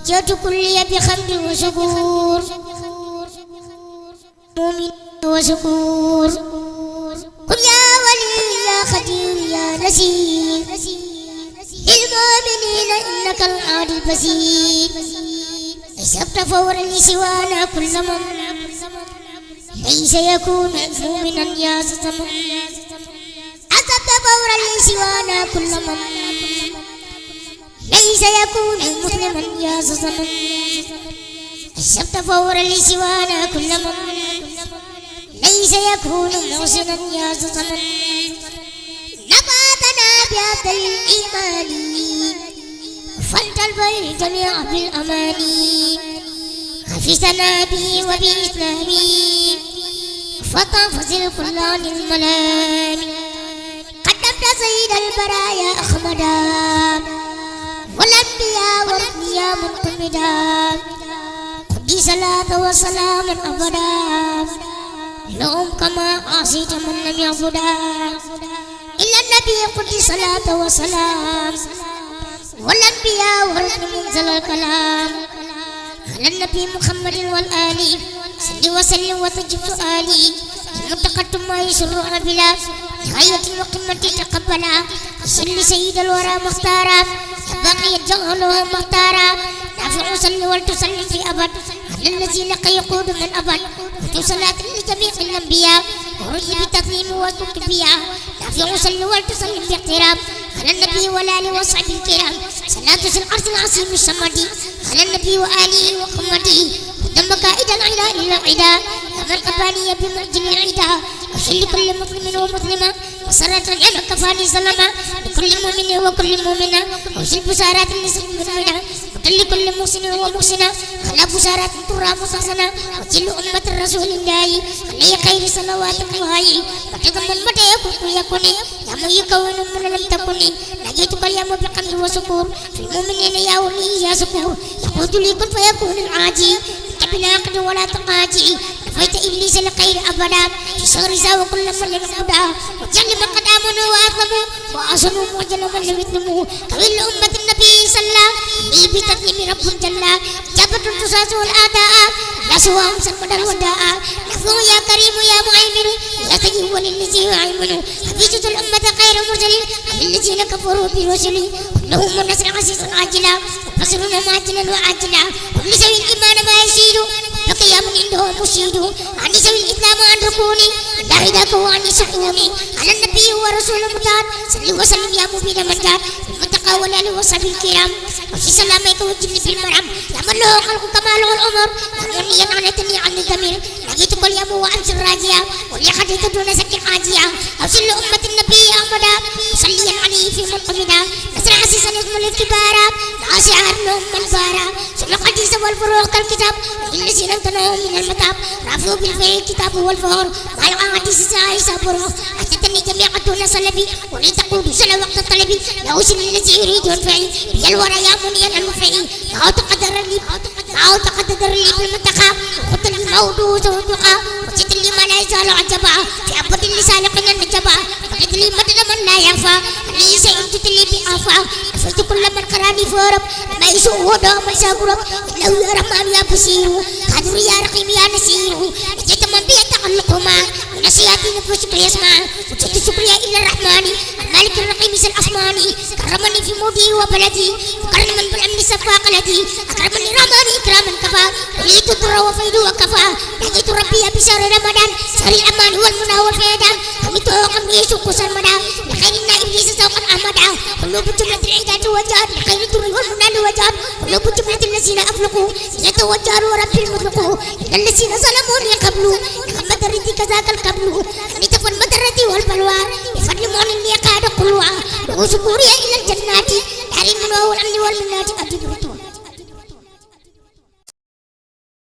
وجهت كلي بحمد وشكور مؤمن وشكور قل يا ولي يا خدير يا نسير للمؤمنين إنك العاد البصير حسبت فورا لسوانا كل زمن ليس يكون مؤمنا يا زمن حسبت فورا لسوانا كل من ليس يكون مسلما يا زمن حسبت فورا لسوانا كل من ليس يكون محسنا يا زمن نباتنا بهذا الإيمان فلتلبي الجميع بالأمان حفظنا به وبإسلامي فتنفصل كل عن الملام قدمت سيد البرايا أحمدا والأنبياء والأنبياء منتمدا قدي صلاة وسلام أبدا لهم كما عصيت من لم يعبدا إلا النبي قدي صلاة وسلام والأنبياء والرسل منزل الكلام على النبي محمد والآل صل وسلم وتجب سؤالي المتقدم ما يسر بلا نهاية وقمة تقبلا صل سيد الورى مختارا باقي يجعله مختارا نافع صل ولتصلي في أبد على الذي لك يقود من أبد وتصلاة لجميع الأنبياء ورد بتسليم والتكبير نافع صل ولتصلي باحترام على النبي والآل وصحبه الكرام صلاة العرش العظيم الصمد على النبي وآله وقمته قدم قائد العلا إلى العدا أمر كفاني بمعجل العدا وصل لكل مسلم ومسلمة وسرة العلم كفاني سلمة لكل مؤمن وكل مؤمنة وصل بشارات النسل المؤمنة وكل كل محسن ومحسنة على بشارات ترى محسنة وجل أمة الرسول الله عليه خير صلوات الله وتضمن متى يكون يا من يكون من لم تكن نجيتك اليوم بحمد وشكر في المؤمنين يا ولي يا شكور يقول لي كن فيكون العاجي بلا عقد ولا تقاجي نفيت إبليس لخير أبدا في صغر زاوى كل من لم يهدى وجل من قد آمنوا وأسلموا وأحسنوا وجل من لم يظلموا كويل أمة النبي صلى لي بتسليم رب جل جابت الرصاص والأعداء نسواهم سلمنا الوداء نفو يا كريم يا معيمن يا سيد وللذي يعيمن حفيظة الأمة خير مرسل الذين كفروا برسلي لهم النصر عزيز عاجلا وبصرنا ماجلا وعاجلا ولسوي الإيمان ما يزيد بقي من عنده مشيد عن سوي الإسلام عن ركوني لا هداك وعن سحوني على النبي ورسول المختار صل وسلم يا مبين المنجار المنتقى والآل وصحبه الكرام وفي سلامك وجل في المرام يا من له خلق كماله العمر ومني عنتني عن الضمير لقيتك اليوم وأمس الراجية ولي خديت دون سك حاجية أوصل لأمة النبي أحمدا صليا عليه في منقمنا نصر عزيزا يزمل الكبارا ناصعا لهم من بارا سل الحديث والفروق الكتاب الذين امتنعوا من المتاب رافعوا بالفعل الكتاب والفهر مع الحديث ساعي صبروا أتتني جميع دون صلبي ولي تقود سل وقت الطلب يا وسل الذي يريد الفعل يا الورى يا منيا المفعل ما تقدر لي بالمنتقى وقلت لي موضوع صدقا وجدت لي ما لا يزال عجبا في أبد لسالقنا النجبا وجدت لي مدن من لا يخفى لي سيجدت لي بأفا أفلت كل من قراني فورب ما يسوء ودوم يساقرب إنه يا رحمن يا بصير قادر يا رقيم يا نسير وجدت من بيتعلقهما ونسياتي نفسك يسمع وجدت شكريا إلى الرحمن المالك الرحيم الأسماني كرمني في موضي وبلدي وكرم من بالأمن صفا قلدي أكرمني رحمن إكراما كفى وليت الضر وفيد وكفى نجيت ربي بشهر رمضان شهر الأمان والمنى والفيدان حميته قمني يسوق سرمدا لخير إبليس سوقا أحمدا قلوب جملة العداد وجاد لخير الضر والمنى وجاد قلوب جملة الذين أفلقوا يتوجهوا رب المطلق إلى الذين ظلموني قبل لقد مدرتي كذاك القبل نتفن مدرتي والبلوى بفضل مؤمن يقاد قلوى له سكوري إلى الجنات دار المنى والأمن والمنات أجد